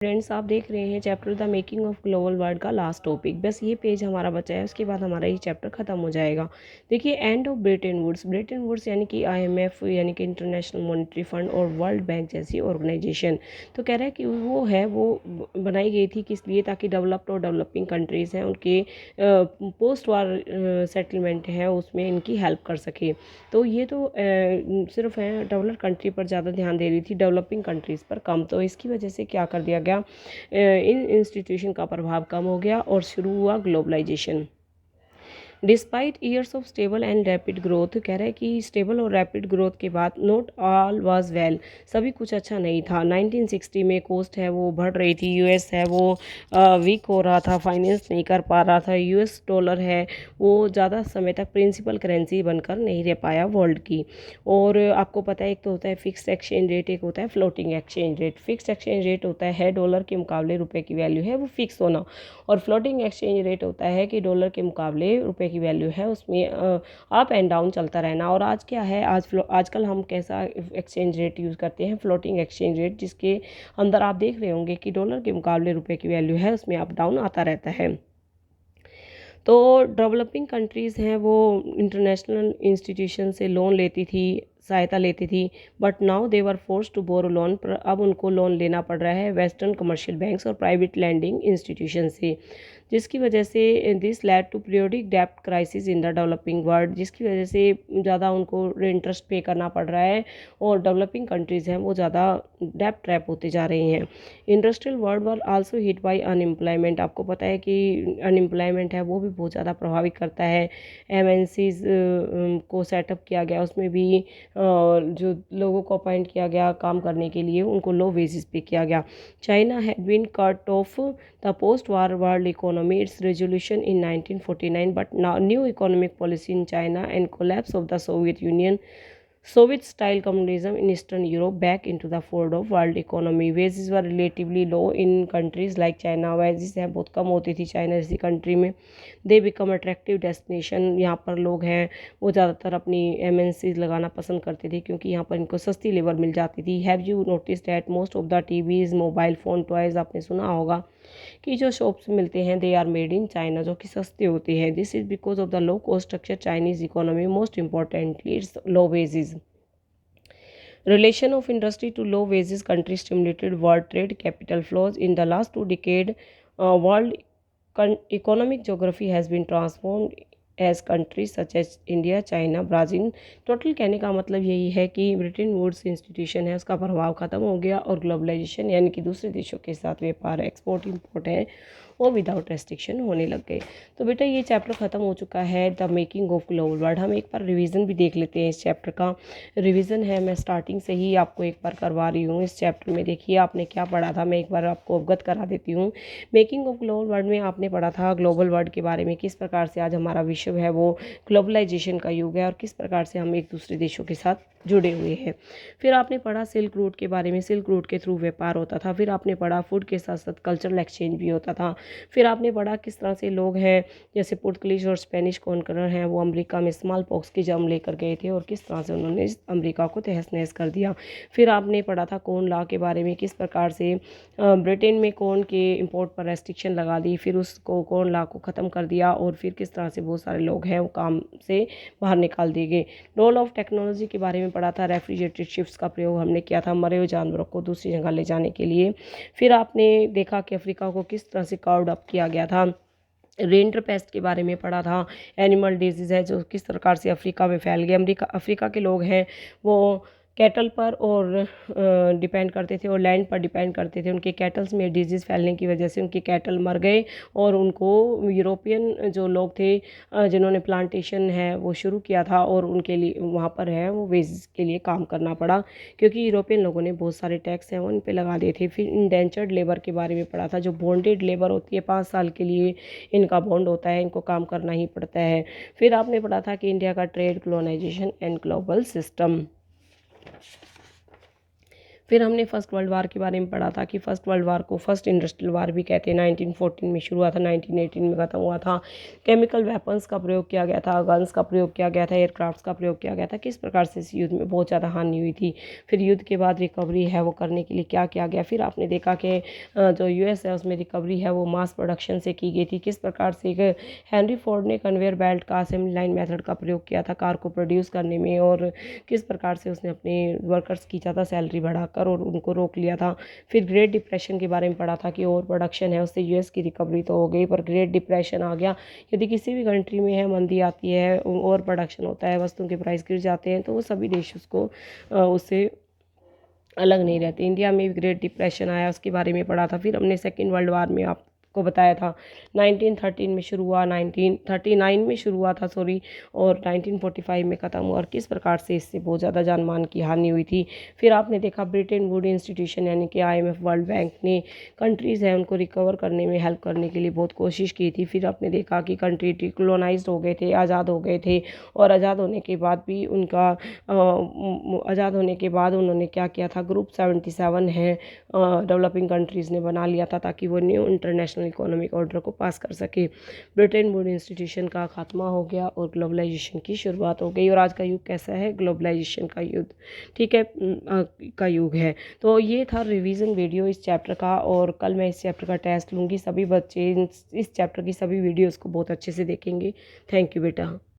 Friends, आप देख रहे हैं chapter the making of global world का लास्ट टॉपिक। बस ये पेज हमारा बचा है, उसके बाद हमारा ये चैप्टर खत्म हो जाएगा। देखिए, एंड ऑफ ब्रेटन वुड्स यानी कि आईएमएफ यानी कि इंटरनेशनल मॉनेटरी फंड और वर्ल्ड बैंक जैसी ऑर्गेनाइजेशन। तो कह रहा है कि वो बनाई गई थी किस लिए, ताकि डेवलप्ड और डेवलपिंग कंट्रीज़ हैं उनके पोस्ट वार सेटलमेंट है उसमें इनकी हेल्प कर सके। तो ये तो सिर्फ है डेवलप्ड कंट्री पर ज़्यादा ध्यान दे रही थी, डेवलपिंग कंट्रीज़ पर कम। तो इसकी वजह से क्या कर दिया गया, इन इंस्टीट्यूशन का प्रभाव कम हो गया और शुरू हुआ globalisation. Despite years of stable and rapid growth, कह रहे हैं कि स्टेबल और रैपिड ग्रोथ के बाद नॉट ऑल वाज वेल, सभी कुछ अच्छा नहीं था। 1960 में कोस्ट है वो बढ़ रही थी, यूएस है वो वीक हो रहा था, फाइनेंस नहीं कर पा रहा था। यूएस डॉलर है वो ज़्यादा समय तक प्रिंसिपल करेंसी बनकर नहीं रह पाया वर्ल्ड की। और आपको पता है, एक तो होता है फिक्स्ड एक्सचेंज रेट, एक होता है floating exchange rate. Fixed exchange rate होता है डॉलर के मुकाबले रुपए की वैल्यू है वो फिक्स होना, और फ्लोटिंग एक्सचेंज रेट होता है कि डॉलर के मुकाबले रुपए की वैल्यू है उसमें अप एंड डाउन चलता रहना। और आज क्या है, आजकल हम कैसा एक्सचेंज रेट यूज़ करते हैं, फ्लोटिंग एक्सचेंज रेट, जिसके अंदर आप देख रहे होंगे कि डॉलर के मुकाबले रुपए की वैल्यू है उसमें अप डाउन आता रहता है। तो डेवलपिंग कंट्रीज़ हैं वो इंटरनेशनल इंस्टीट्यूशन से लोन लेती थी, सहायता लेती थी, but now they were force to borrow loan, पर अब उनको लोन लेना पड़ रहा है वेस्टर्न कमर्शियल बैंक्स और प्राइवेट लैंडिंग इंस्टीट्यूशन से, जिसकी वजह से दिस लैड टू पीरियोडिक डेब्ट crisis in the developing world, जिसकी वजह से ज़्यादा उनको इंटरेस्ट पे करना पड़ रहा है और डेवलपिंग कंट्रीज़ हैं वो ज़्यादा डेब्ट ट्रैप होते जा रही हैं। Industrial world were also hit by unemployment, आपको पता है कि अनएम्प्लॉयमेंट है वो भी बहुत ज़्यादा प्रभावित करता है। एमएनसीज को सेटअप किया गया, उसमें भी जो लोगों को अपॉइंट किया गया काम करने के लिए उनको लो वेजेस पे किया गया। China had been cut off the post war world economy, its resolution in 1949, but now new economic policy in China and collapse of the Soviet Union, Soviet style communism in Eastern Europe back into the fold of world economy. Wages were relatively low in countries like China. wages है बहुत कम होती थी China जैसी country में। They become attractive destination, यहाँ पर लोग हैं वो ज़्यादातर अपनी MNCs लगाना पसंद करते थे क्योंकि यहाँ पर इनको सस्ती लेबर मिल जाती थी। Have you noticed that most of the TVs, mobile phone, toys, आपने सुना होगा कि जो शॉप्स मिलते हैं they are made in China, जो कि सस्ते होते हैं। This is because of the low cost structure Chinese economy, most importantly its low wages. Relation of industry to low wages country stimulated world trade capital flows in the last 2 decades. World economic geography has been transformed as countries such as India, China, Brazil. Total कहने का मतलब यही है कि Bretton Woods institution है उसका प्रभाव ख़त्म हो गया और ग्लोबलाइजेशन यानी कि दूसरे देशों के साथ व्यापार, एक्सपोर्ट इंपोर्ट है वो विदाउट रेस्ट्रिक्शन होने लग गए। तो बेटा ये चैप्टर ख़त्म हो चुका है, the making of global world. हम एक बार रिवीजन भी देख लेते हैं इस चैप्टर का। रिवीजन है, मैं स्टार्टिंग से ही आपको एक बार करवा रही हूँ। इस चैप्टर में देखिए आपने क्या पढ़ा था, मैं एक बार आपको अवगत करा देती हूँ। मेकिंग ऑफ ग्लोबल वर्ल्ड में आपने पढ़ा था ग्लोबल वर्ल्ड के बारे में, किस प्रकार से आज हमारा विश्व है वो ग्लोबलाइजेशन का युग है और किस प्रकार से हम एक दूसरे देशों के साथ जुड़े हुए हैं। फिर आपने पढ़ा सिल्क रूट के बारे में, सिल्क रूट के थ्रू व्यापार होता था। फिर आपने पढ़ा फूड के साथ साथ कल्चरल एक्सचेंज भी होता था। फिर आपने पढ़ा किस तरह से लोग हैं जैसे पुर्तगालीज और स्पेनिश कॉन्करर हैं वो अमेरिका में स्मॉल पॉक्स की जम लेकर गए थे और किस तरह से उन्होंने अमेरिका को तहस नहस कर दिया। फिर आपने पढ़ा था कॉर्न लॉ के बारे में, किस प्रकार से ब्रिटेन में कॉर्न के इंपोर्ट पर रेस्ट्रिक्शन लगा दी, फिर उसको कॉर्न लॉ को ख़त्म कर दिया और फिर किस तरह से बहुत सारे लोग हैं वो काम से बाहर निकाल दिए गए। रोल ऑफ टेक्नोलॉजी के बारे में पढ़ा था, रेफ्रिजरेटेड शिप्स का प्रयोग हमने किया था मरे हुए जानवरों को दूसरी जगह ले जाने के लिए। फिर आपने देखा कि अफ्रीका को किस तरह से कार्व्ड अप किया गया था। रेंडर पेस्ट के बारे में पढ़ा था, एनिमल डिजीज़ है जो किस प्रकार से अफ्रीका में फैल गए। अफ्रीका के लोग हैं वो कैटल पर और डिपेंड करते थे और लैंड पर डिपेंड करते थे। उनके कैटल्स में डिजीज़ फैलने की वजह से उनके कैटल मर गए और उनको यूरोपियन जो लोग थे जिन्होंने प्लांटेशन है वो शुरू किया था और उनके लिए वहाँ पर है वो वेजेस के लिए काम करना पड़ा क्योंकि यूरोपियन लोगों ने बहुत सारे टैक्स हैं वो उन पे लगा दिए थे। फिर इंडेंचर्ड लेबर के बारे में पढ़ा था, जो बॉन्डेड लेबर होती है 5 साल के लिए इनका बॉन्ड होता है, इनको काम करना ही पड़ता है। फिर आपने पढ़ा था कि इंडिया का trade, colonisation and global system. फिर हमने फर्स्ट वर्ल्ड वार के बारे में पढ़ा था कि फर्स्ट वर्ल्ड वार को फर्स्ट इंडस्ट्रियल वार भी कहते हैं। 1914 में शुरू हुआ था, 1918 में ख़त्म हुआ था। केमिकल वेपन्स का प्रयोग किया गया था, गन्स का प्रयोग किया गया था, एयरक्राफ्ट्स का प्रयोग किया गया था। किस प्रकार से इस युद्ध में बहुत ज़्यादा हानि हुई थी। फिर युद्ध के बाद रिकवरी है वो करने के लिए क्या किया गया। फिर आपने देखा कि जो यूएस है उसमें रिकवरी है वो मास प्रोडक्शन से की गई थी। किस प्रकार से हेनरी फोर्ड ने कन्वेयर बेल्ट का, असेंबली लाइन मेथड का प्रयोग किया था कार को प्रोड्यूस करने में, और किस प्रकार से उसने अपने वर्कर्स की ज़्यादा सैलरी बढ़ाकर और उनको रोक लिया था। फिर ग्रेट डिप्रेशन के बारे में पढ़ा था कि ओवर प्रोडक्शन है उससे यूएस की रिकवरी तो हो गई पर ग्रेट डिप्रेशन आ गया। यदि किसी भी कंट्री में है मंदी आती है, ओवर प्रोडक्शन होता है, वस्तुओं के प्राइस गिर जाते हैं, तो वो सभी देश उसको उससे अलग नहीं रहते। इंडिया में भी ग्रेट डिप्रेशन आया, उसके बारे में पढ़ा था। फिर हमने सेकेंड वर्ल्ड वार में आपको बताया था 1913 में शुरू हुआ, 1939 में शुरू हुआ था सॉरी, और 1945 में ख़त्म हुआ, और किस प्रकार से इससे बहुत ज़्यादा जान मान की हानि हुई थी। फिर आपने देखा ब्रिटेन वुड इंस्टीट्यूशन यानी कि आईएमएफ, वर्ल्ड बैंक ने कंट्रीज़ हैं उनको रिकवर करने में हेल्प करने के लिए बहुत कोशिश की थी। फिर आपने देखा कि कंट्री डिकोलोनाइज्ड हो गए थे, आज़ाद हो गए थे, और आज़ाद होने के बाद भी उनका आज़ाद होने के बाद उन्होंने क्या किया था, ग्रुप 77 है डेवलपिंग कंट्रीज़ ने बना लिया था ताकि वो न्यू इंटरनेशनल इकोनॉमिक ऑर्डर को पास कर सके। ब्रिटेन वुड इंस्टीट्यूशन का खात्मा हो गया और ग्लोबलाइजेशन की शुरुआत हो गई, और आज का युग कैसा है, ग्लोबलाइजेशन का युग, ठीक है, का युग है। तो ये था रिवीजन वीडियो इस चैप्टर का, और कल मैं इस चैप्टर का टेस्ट लूँगी। सभी बच्चे इस चैप्टर की सभी वीडियोज़ को बहुत अच्छे से देखेंगे। थैंक यू बेटा।